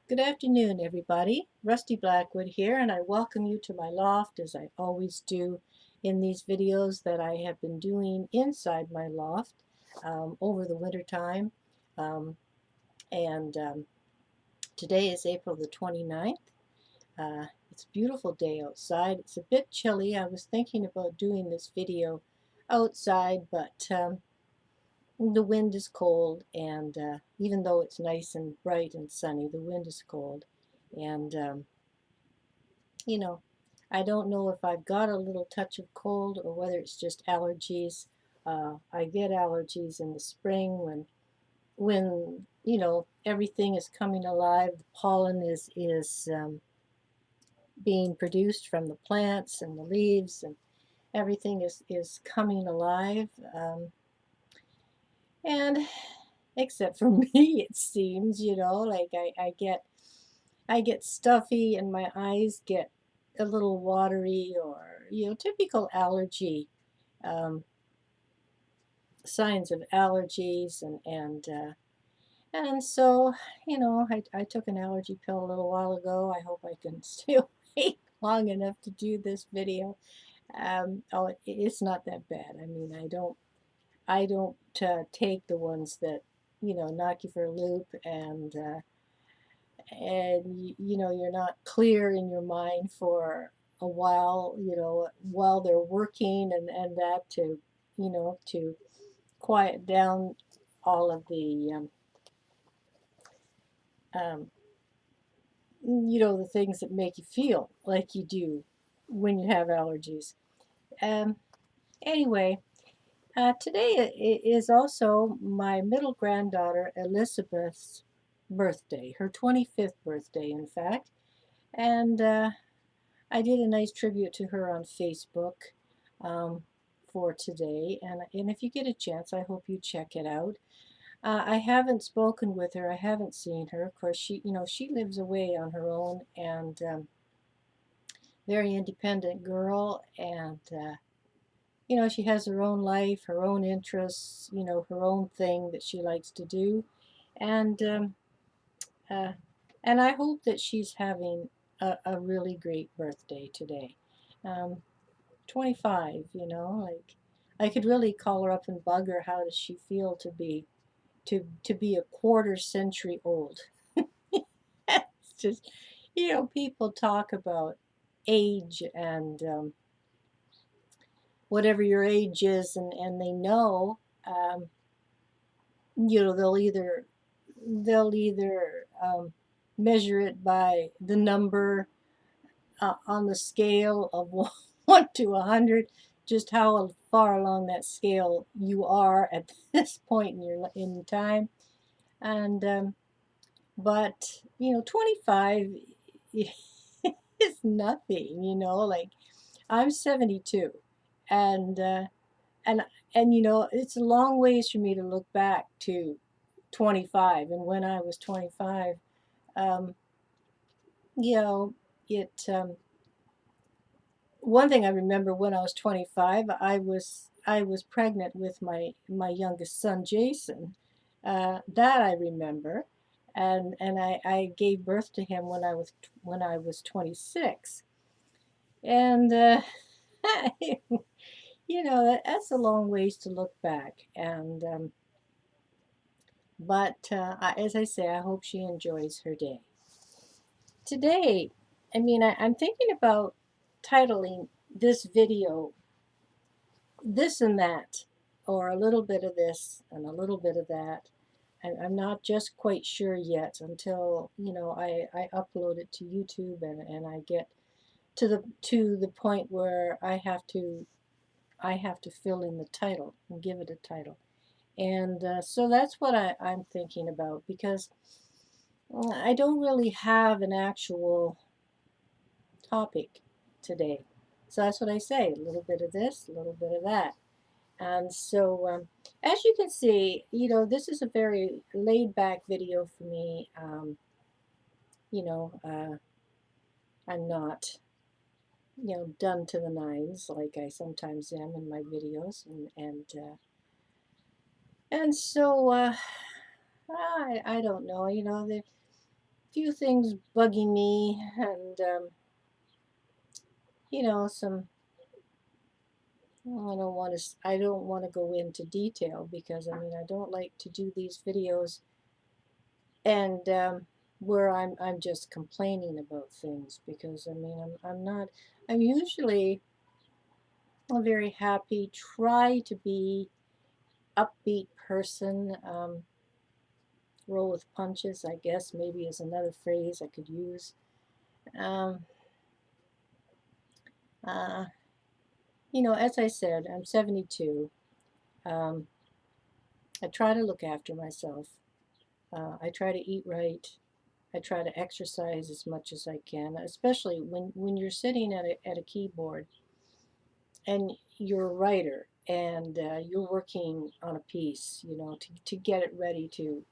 Good afternoon, everybody. Rusty Blackwood here, and I welcome you to my loft as I always do in these videos that I have been doing inside my loft over the winter time. Um, and today is April the 29th. It's a beautiful day outside. It's a bit chilly. I was thinking about doing this video outside, but the wind is cold, and even though it's nice and bright and sunny, the wind is cold. And you know, I don't know if I've got a little touch of cold or whether it's just allergies. I get allergies in the spring when everything is coming alive. The pollen is being produced from the plants and the leaves, and everything is coming alive. And except for me, it seems, like I get stuffy and my eyes get a little watery, or typical allergy um, signs of allergies, and so I took an allergy pill a little while ago. I hope I can stay awake long enough to do this video. It's not that bad. I mean, I don't take the ones that knock you for a loop, and you're not clear in your mind for a while, while they're working, and that to quiet down all of the um, the things that make you feel like you do when you have allergies. um, anyway, today is also my middle granddaughter Elizabeth's birthday, her 25th birthday, in fact. And I did a nice tribute to her on Facebook um, for today, and if you get a chance, I hope you check it out. I haven't spoken with her. I haven't seen her. Of course, she lives away on her own, and very independent girl, and she has her own life, her own interests, her own thing that she likes to do, and uh, and I hope that she's having a really great birthday today. Um, 25, like I could really call her up and bug her. How does she feel to be a quarter century old? It's just, people talk about age and whatever your age is, and they know, um, they'll either measure it by the number on the scale of 1 to 100, just how far along that scale you are at this point in time. And but 25 is nothing. Like, I'm 72, and and it's a long ways for me to look back to 25 and when I was 25. um, you know it One thing I remember, when I was 25, I was pregnant with my youngest son, Jason. That I remember, and I gave birth to him when I was 26, and that's a long ways to look back, and but as I say, I hope she enjoys her day today. I mean, I'm thinking about titling this video "This and That," or a little bit of this and a little bit of that. I'm not just quite sure yet until I upload it to YouTube, and I get to the point where I have to fill in the title and give it a title. And so that's what I'm thinking about, because I don't really have an actual topic today. So that's what I say, a little bit of this, a little bit of that. And so, as you can see, this is a very laid back video for me. You know, I'm not, done to the nines like I sometimes am in my videos, and so I don't know. The few things bugging me, and some. Well, I don't want to go into detail because I don't like to do these videos and where I'm just complaining about things, because I'm not. I'm usually a very happy, try to be upbeat person. Roll with punches, I guess, maybe is another phrase I could use. Um, uh, as I said, I'm 72. Um, I try to look after myself. I try to eat right. I try to exercise as much as I can, especially when you're sitting at a keyboard and you're a writer and you're working on a piece, to get it ready to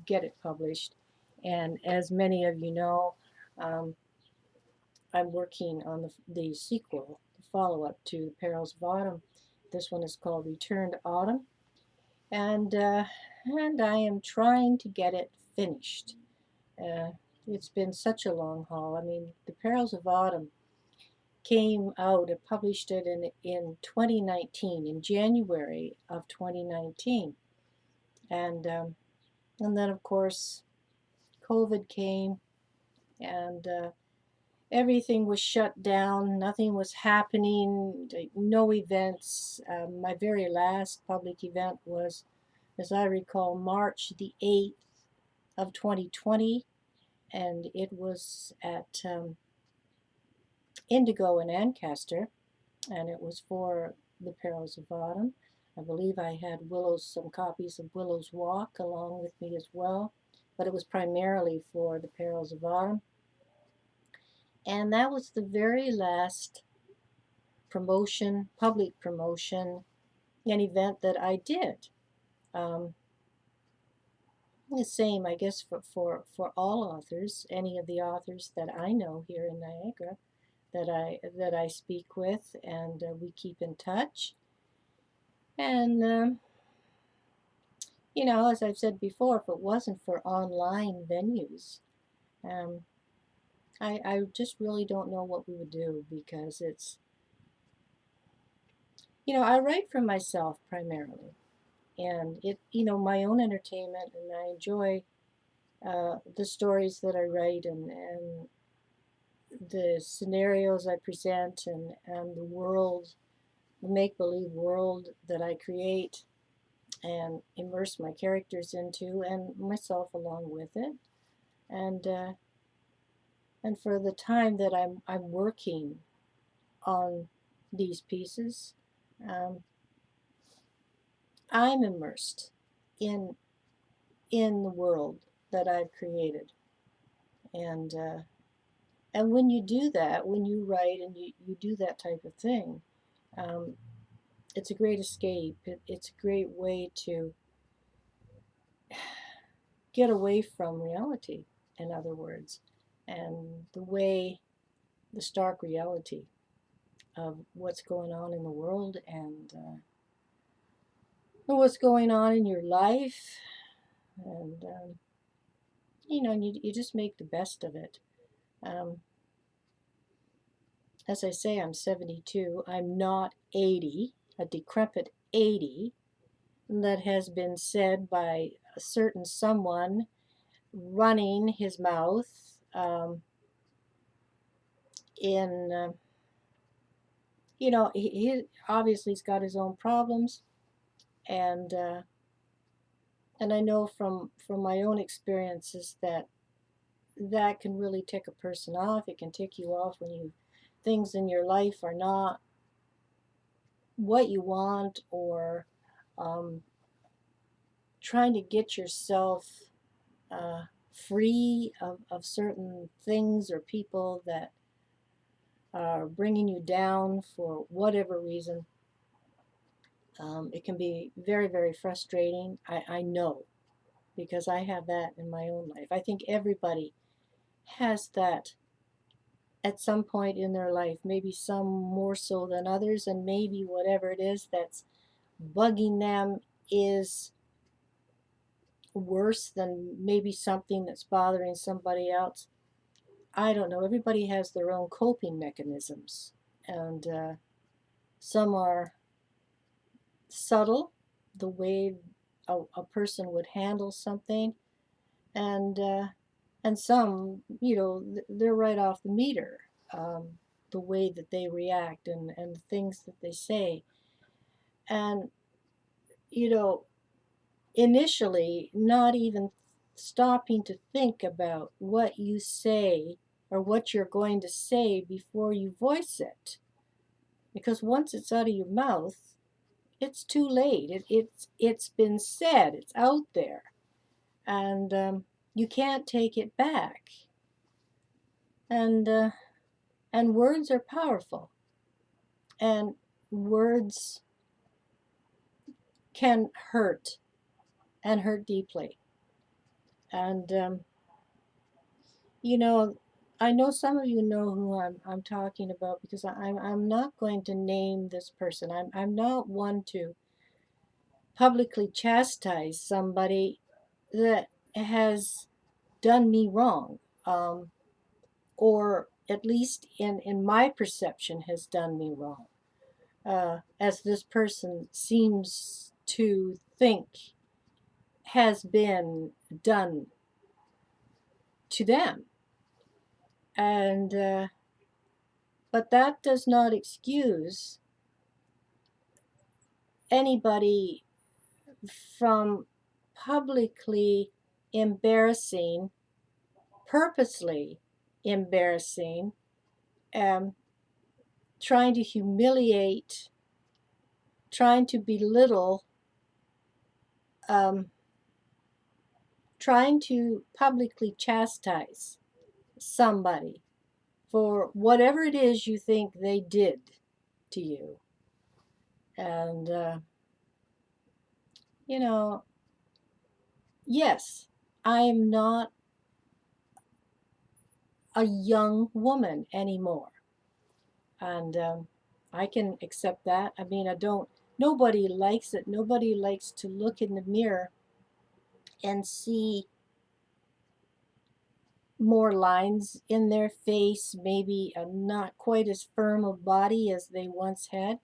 get it published. And as many of you know, um, I'm working on the sequel, the follow-up to Perils of Autumn. This one is called Return to Autumn, and I am trying to get it finished. Uh, it's been such a long haul. The Perils of Autumn came out and published it in 2019, in January of 2019. And then, of course, COVID came, and everything was shut down. Nothing was happening, no events. My very last public event was, as I recall, March the 8th of 2020, and it was at Indigo in Ancaster, and it was for the Perils of Autumn. I believe I had some copies of Willow's Walk along with me as well, but it was primarily for the Perils of Autumn. And that was the very last promotion, public promotion, an event that I did. Um, the same, I guess, for all authors, any of the authors that I know here in Niagara that I speak with, and we keep in touch. And as I've said before, if it wasn't for online venues, um, I just really don't know what we would do, because I write for myself primarily, and my own entertainment, and I enjoy the stories that I write, and the scenarios I present, and the world, the make-believe world that I create and immerse my characters into, and myself along with it. And and for the time that I'm working on these pieces, um, I'm immersed in the world that I've created. And and when you do that, when you write and you do that type of thing, um, it's a great escape. It's a great way to get away from reality, in other words, and the stark reality of what's going on in the world, and what's going on in your life. And you just make the best of it. Um, as I say, I'm 72. I'm not 80, a decrepit 80, that has been said by a certain someone running his mouth in he obviously has got his own problems, and I know from my own experiences that can really tick a person off. It can tick you off when things in your life are not what you want, or um, trying to get yourself free of certain things or people that are bringing you down for whatever reason. It can be very, very frustrating. I know, because I have that in my own life. I think everybody has that at some point in their life, maybe some more so than others, and maybe whatever it is that's bugging them is worse than maybe something that's bothering somebody else. I don't know. Everybody has their own coping mechanisms, and some are subtle, the way a person would handle something, and uh, and some, they're right off the meter. The way that they react and the things that they say, and you know, initially not even stopping to think about what you say or what you're going to say before you voice it, because once it's out of your mouth, it's too late. It's been said. It's out there, and you can't take it back. And and words are powerful, and words can hurt and hurt deeply. And you know, I know some of you know who I'm talking about, because I'm not going to name this person. I'm not one to publicly chastise somebody that has done me wrong, um, or at least in my perception has done me wrong, as this person seems to think has been done to them. And but that does not excuse anybody from publicly embarrassing, purposely embarrassing, um, trying to humiliate, trying to belittle, um, trying to publicly chastise somebody for whatever it is you think they did to you. And, you know, yes, I am not a young woman anymore. And I can accept that. I mean, nobody likes it. Nobody likes to look in the mirror and see more lines in their face, maybe not quite as firm a body as they once had.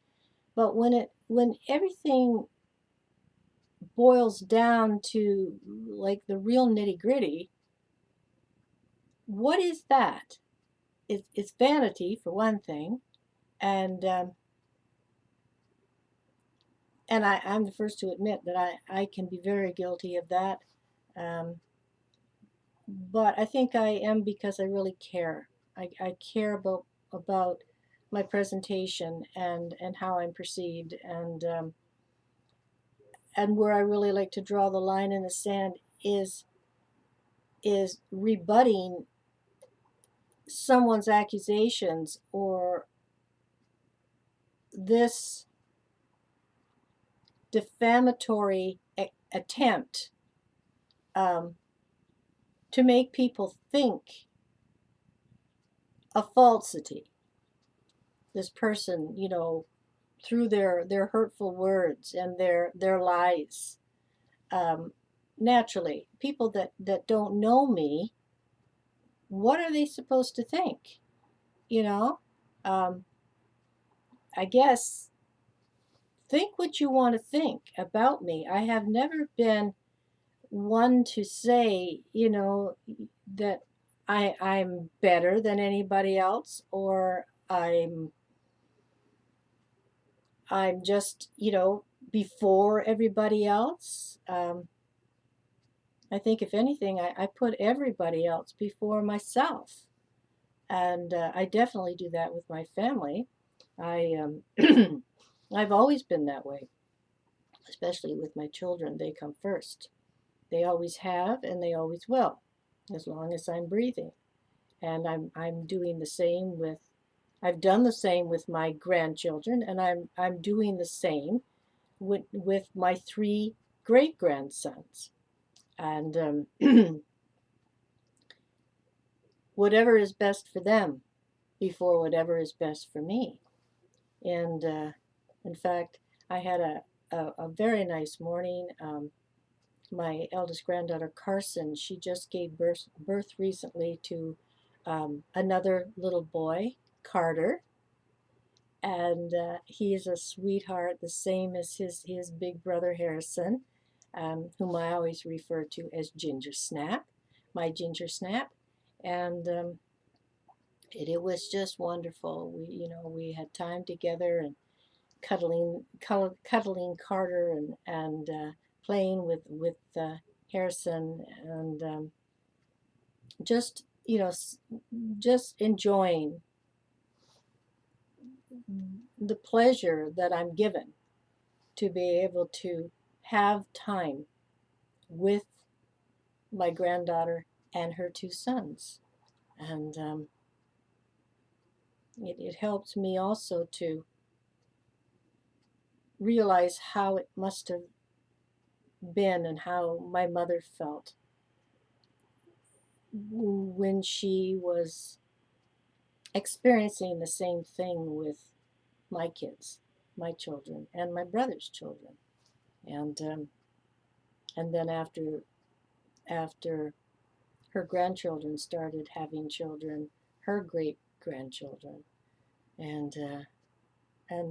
But when everything boils down to like the real nitty gritty, what is that? It's vanity for one thing, and I'm the first to admit that I can be very guilty of that. Um, but I think I am because I really care. I care about my presentation and how I'm perceived, and where I really like to draw the line in the sand is rebutting someone's accusations, or this defamatory attempt, um, to make people think a falsity. This person, through their hurtful words and their lies. Um, Naturally, people that don't know me, what are they supposed to think? You know, um, I guess think what you want to think about me. I have never been one to say, that I'm better than anybody else, or I'm just, before everybody else. I think if anything, I put everybody else before myself, and I definitely do that with my family. I've always been that way, especially with my children. They come first. They always have, and they always will, as long as I'm breathing. And I'm doing the same with. I've done the same with my grandchildren, and I'm doing the same with my three great grandsons. And whatever is best for them before whatever is best for me. And in fact, I had a very nice morning. my eldest granddaughter, Carson, she just gave birth recently to another little boy, Carter. And he is a sweetheart, the same as his big brother, Harrison, whom I always refer to as Ginger Snap, my Ginger Snap. And it was just wonderful. We had time together and cuddling Carter and playing with Harrison and just just enjoying the pleasure that I'm given to be able to have time with my granddaughter and her two sons. And it helps me also to realize how it must have been and how my mother felt when she was experiencing the same thing with my kids, my children, and my brother's children. And then after her grandchildren started having children, her great grandchildren, and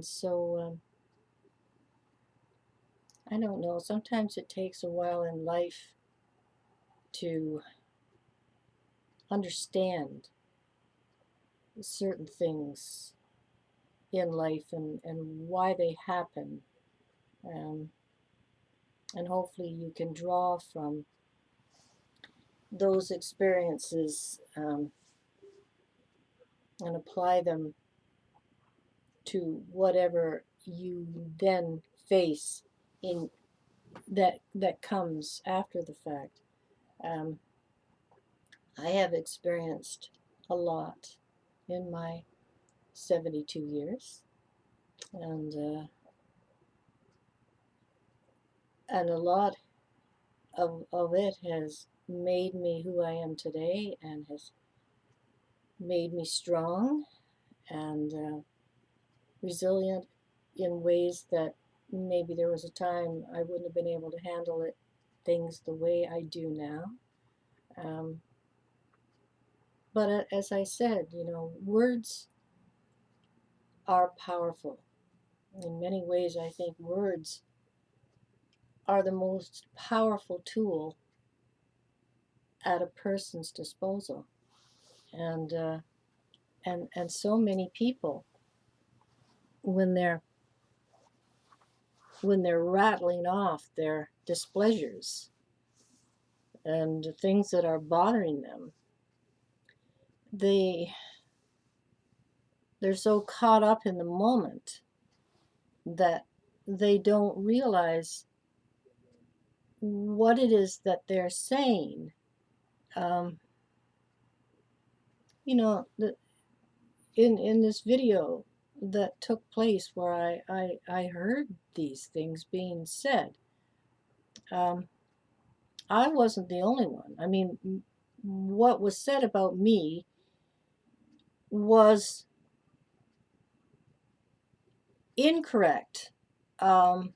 so I don't know. Sometimes it takes a while in life to understand certain things in life and why they happen. Um, and hopefully you can draw from those experiences and apply them to whatever you then face in that comes after the fact. Um, I have experienced a lot in my 72 years, and a lot of it has made me who I am today and has made me strong and resilient in ways that maybe there was a time I wouldn't have been able to handle things the way I do now. Um, but as I said, words are powerful. In many ways, I think words are the most powerful tool at a person's disposal. And so many people, when they're rattling off their displeasures and the things that are bothering them, they're so caught up in the moment that they don't realize what it is that they're saying. Um, the, in this video that took place where I heard these things being said, I wasn't the only one. I mean, what was said about me was incorrect, um,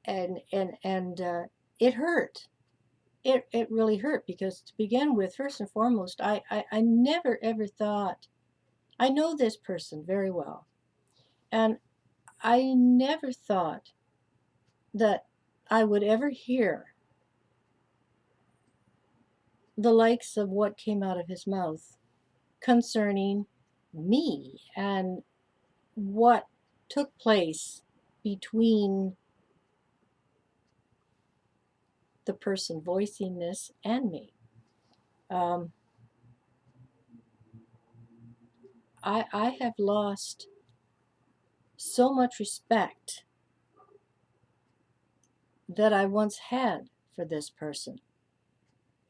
and it hurt. It really hurt because to begin with, first and foremost, I never ever thought. I know this person very well, and I never thought that I would ever hear the likes of what came out of his mouth concerning me and what took place between the person voicing this and me. Um, I have lost so much respect that I once had for this person.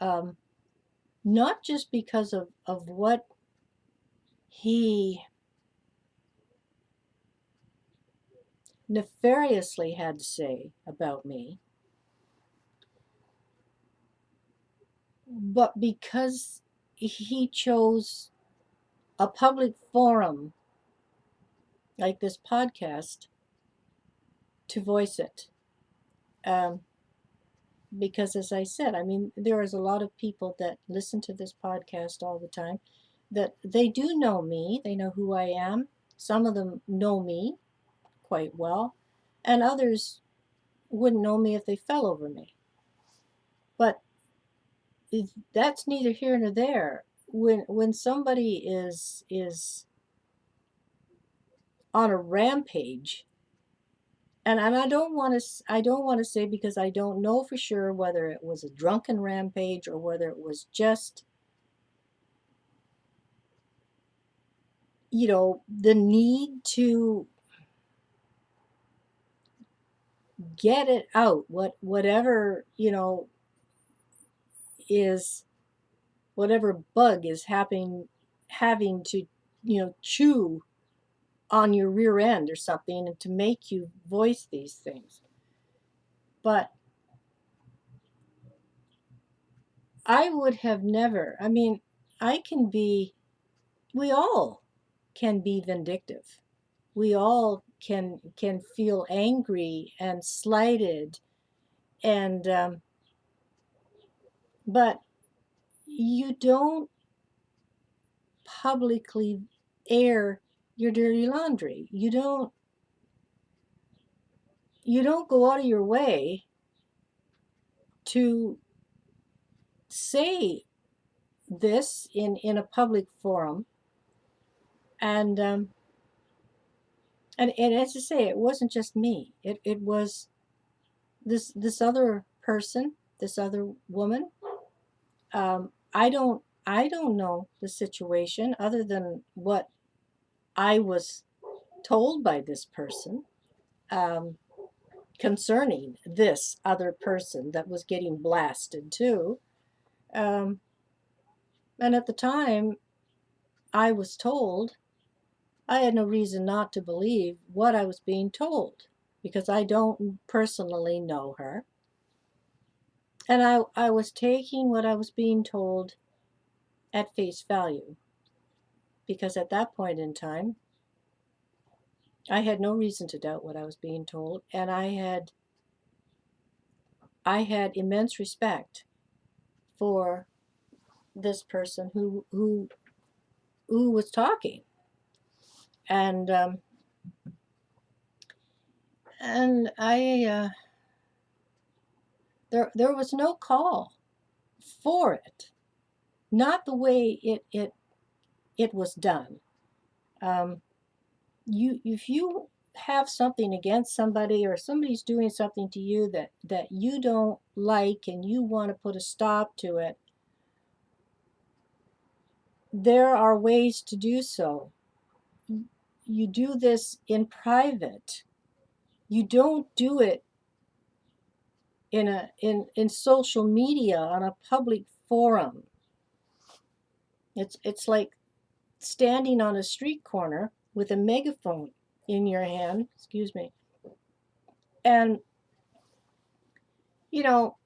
Um, Not just because of what he nefariously had to say about me, but because he chose a public forum like this podcast to voice it. Um, because as I said, I mean, there is a lot of people that listen to this podcast all the time that they do know me, they know who I am. Some of them know me quite well, and others wouldn't know me if they fell over me. But that's neither here nor there. When somebody is on a rampage, and I don't want to say, because I don't know for sure whether it was a drunken rampage or whether it was just, the need to get it out, whatever, is whatever bug is having to, chew on your rear end or something, and to make you voice these things. But I would have never, I mean, I can be, we all can be vindictive. We all can feel angry and slighted, and but you don't publicly air your dirty laundry. You don't go out of your way to say this in a public forum. And as I say, it wasn't just me. It was this other person, this other woman. I don't know the situation other than what I was told by this person, um, concerning this other person that was getting blasted too. Um, and at the time I was told, I had no reason not to believe what I was being told, because I don't personally know her. And I was taking what I was being told at face value, because at that point in time, I had no reason to doubt what I was being told, and I had immense respect for this person who was talking, and I there was no call for it, not the way it was done. Um, if you have something against somebody, or somebody's doing something to you that you don't like, and you want to put a stop to it, there are ways to do so. You do this in private. You don't do it in social media on a public forum. It's like standing on a street corner with a megaphone in your hand, excuse me, and you know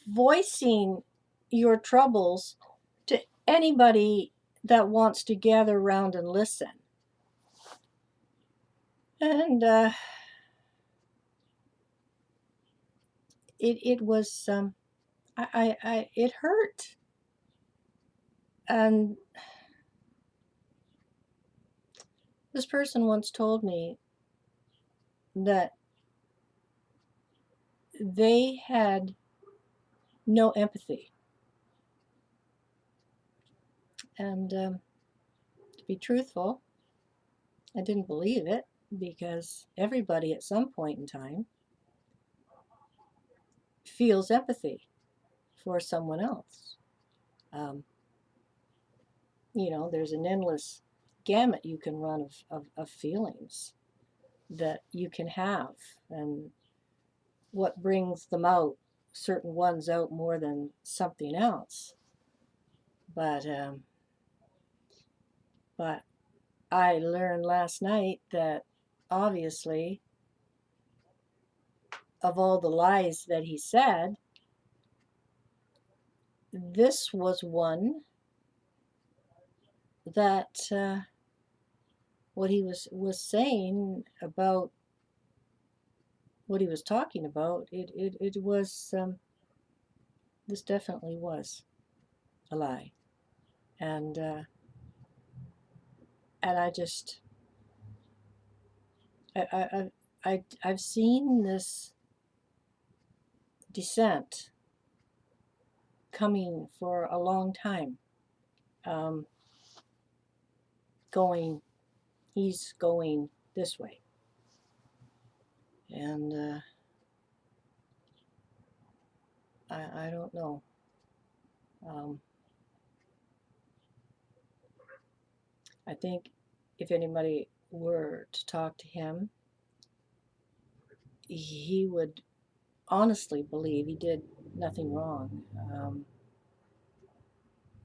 voicing your troubles to anybody that wants to gather around and listen. And it was, it hurt. And this person once told me that they had no empathy. And to be truthful, I didn't believe it, because everybody at some point in time feels empathy for someone else. Um, there's an endless gamut you can run of feelings that you can have, and what brings them out, certain ones out more than something else. But I learned last night that, obviously, of all the lies that he said, this was one that, what he was saying about what he was talking about, it was, this definitely was a lie. And, and I just, I've seen this descent coming for a long time. Um, he's going this way. And I don't know. Um, I think if anybody were to talk to him, he would honestly believe he did nothing wrong.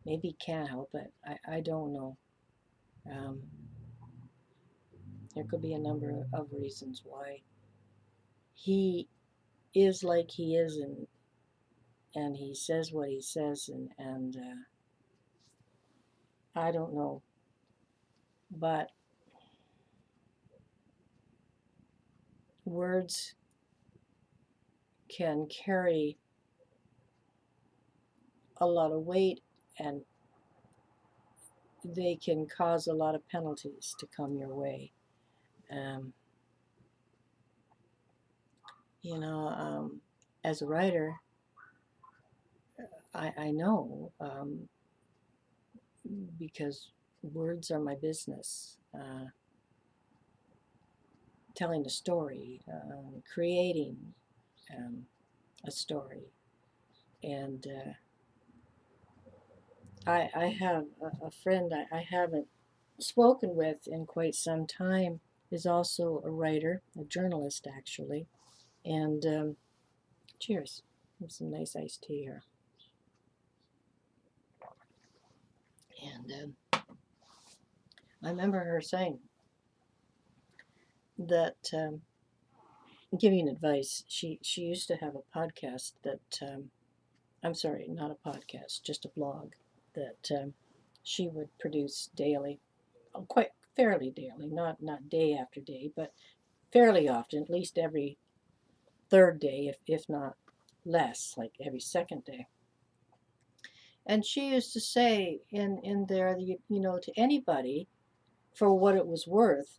Maybe he can't help it. I don't know. Um, there could be a number of reasons why he is like he is, and he says what he says, and I don't know. But words can carry a lot of weight, and they can cause a lot of penalties to come your way. Um, as a writer, I know, because words are my business. Telling a story, creating a story. And I have a friend I haven't spoken with in quite some time, is also a writer, a journalist actually. And cheers. Have some nice iced tea here. And I remember her saying that, giving advice. She used to have a podcast that, I'm sorry, not a podcast, just a blog that, she would produce daily, quite fairly daily, not day after day, but fairly often, at least every third day, if not less, like every second day. And she used to say in there, to anybody, for what it was worth,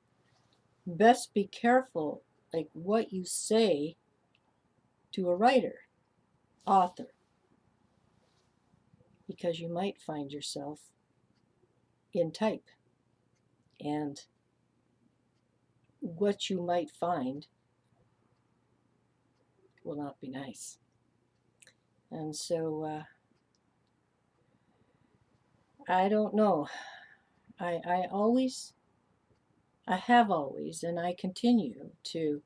best be careful, like what you say to a writer, author, because you might find yourself in type, and what you might find will not be nice. And so I don't know. I always, I have always, and I continue to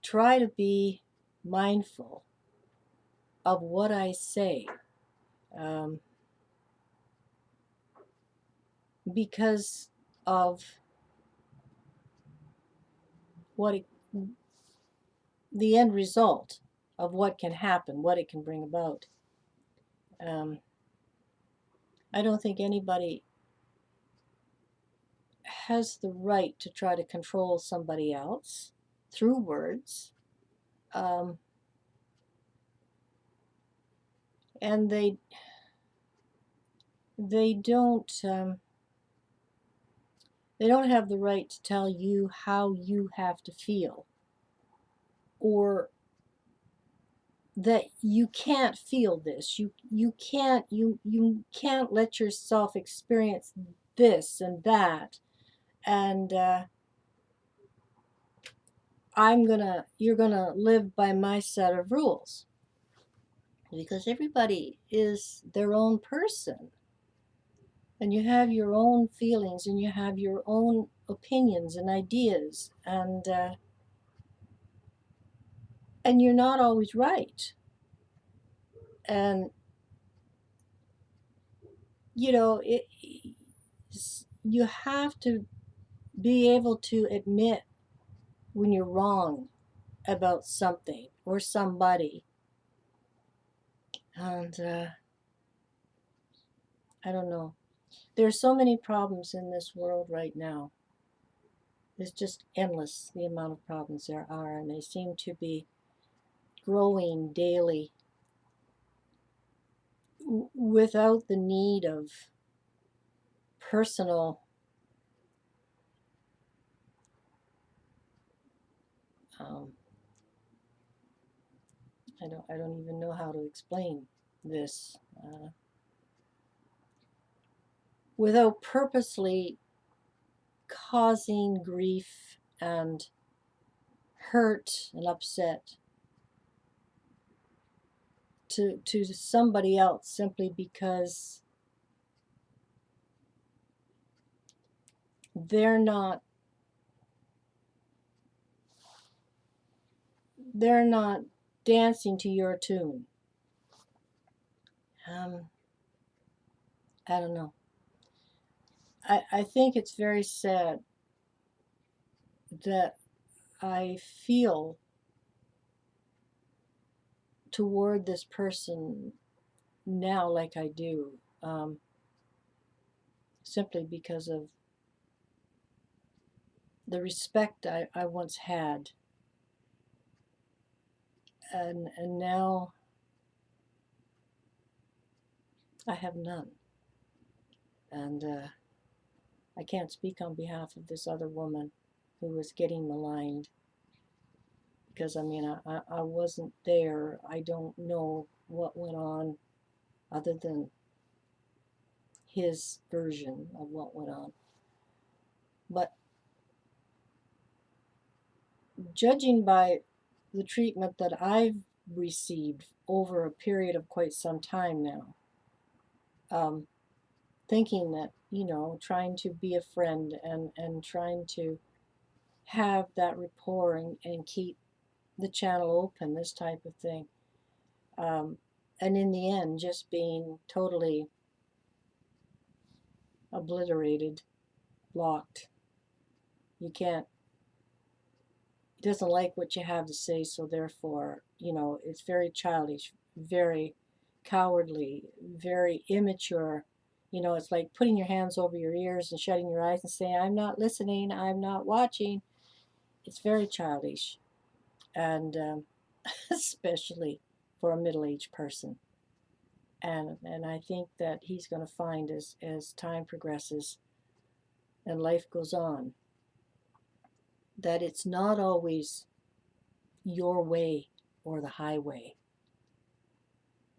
try to be mindful of what I say, um, because of what it, the end result of what can happen, what it can bring about. Um, I don't think anybody has the right to try to control somebody else through words. Um, and they don't um, they don't have the right to tell you how you have to feel, or that you can't feel this, you can't let yourself experience this and that, and you're gonna live by my set of rules, because everybody is their own person, and you have your own feelings, and you have your own opinions and ideas, and you're not always right. And you have to be able to admit when you're wrong about something or somebody. And I don't know. There's so many problems in this world right now. It's just endless, the amount of problems there are, and they seem to be growing daily without the need of personal um, I don't even know how to explain this, without purposely causing grief and hurt and upset to somebody else simply because they're not they're not dancing to your tune. um, I don't know. I think it's very sad that I feel toward this person now like I do, simply because of the respect I once had, and now I have none. And I can't speak on behalf of this other woman who was getting maligned, because I mean, I wasn't there. I don't know what went on other than his version of what went on. But judging by the treatment that I've received over a period of quite some time now, um, thinking that, trying to be a friend and trying to have that rapport and keep the channel open, this type of thing. And in the end, just being totally obliterated, blocked. You can't, he doesn't like what you have to say, so therefore, it's very childish, very cowardly, very immature. It's like putting your hands over your ears and shutting your eyes and saying, I'm not listening, I'm not watching. It's very childish, and especially for a middle-aged person. And I think that he's going to find, as time progresses and life goes on, that it's not always your way or the highway.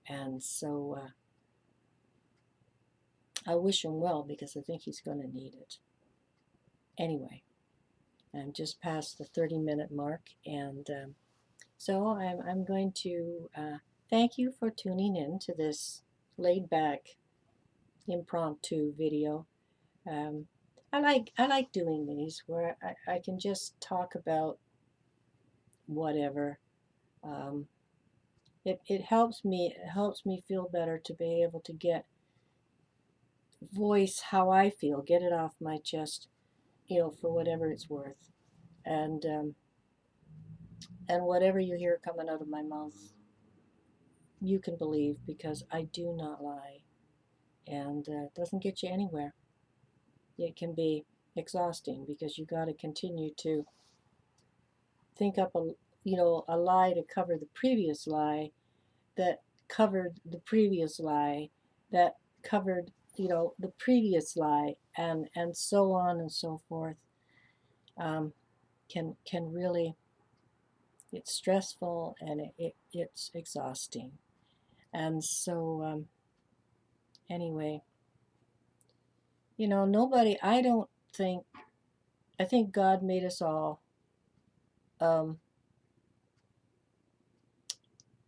And so I wish him well, because I think he's going to need it. Anyway, I'm just past the 30-minute mark, and so I'm going to thank you for tuning in to this laid-back, impromptu video. Um, I like doing these where I can just talk about whatever. Um, it helps me feel better to be able to voice how I feel, get it off my chest, for whatever it's worth, and whatever you hear coming out of my mouth, you can believe, because I do not lie, and it doesn't get you anywhere. It can be exhausting, because you got to continue to think up a lie to cover the previous lie that covered the previous lie that covered the previous lie, and so on and so forth. Can really, it's stressful, and it's exhausting. And so anyway, nobody, I don't think, I think God made us all um,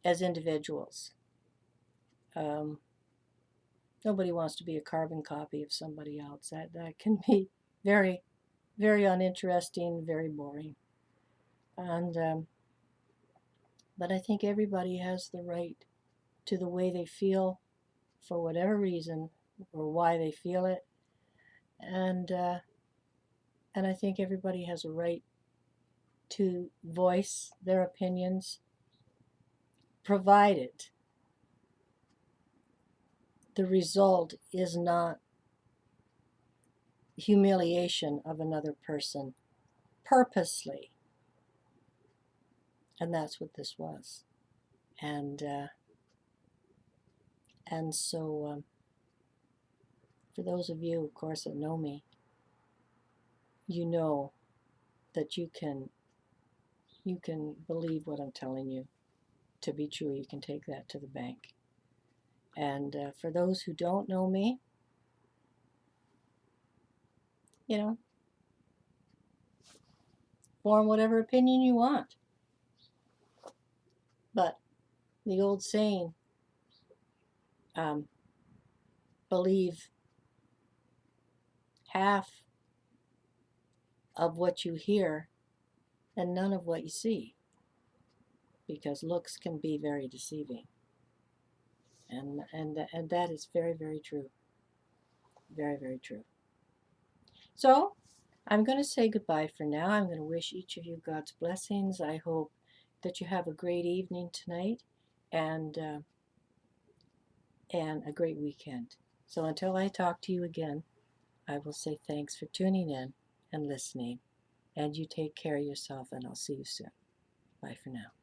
as individuals. um, Nobody wants to be a carbon copy of somebody else. That can be very, very uninteresting, very boring. And but I think everybody has the right to the way they feel, for whatever reason, or why they feel it. And I think everybody has a right to voice their opinions, provided the result is not humiliation of another person, purposely. And that's what this was. And so for those of you, of course, that know me, you know that you can believe what I'm telling you to be true. You can take that to the bank. And for those who don't know me, you know, form whatever opinion you want. But the old saying, believe half of what you hear and none of what you see, because looks can be very deceiving. And that is very, very true. Very, very true. So I'm going to say goodbye for now. I'm going to wish each of you God's blessings. I hope that you have a great evening tonight and a great weekend. So until I talk to you again, I will say thanks for tuning in and listening. And you take care of yourself, and I'll see you soon. Bye for now.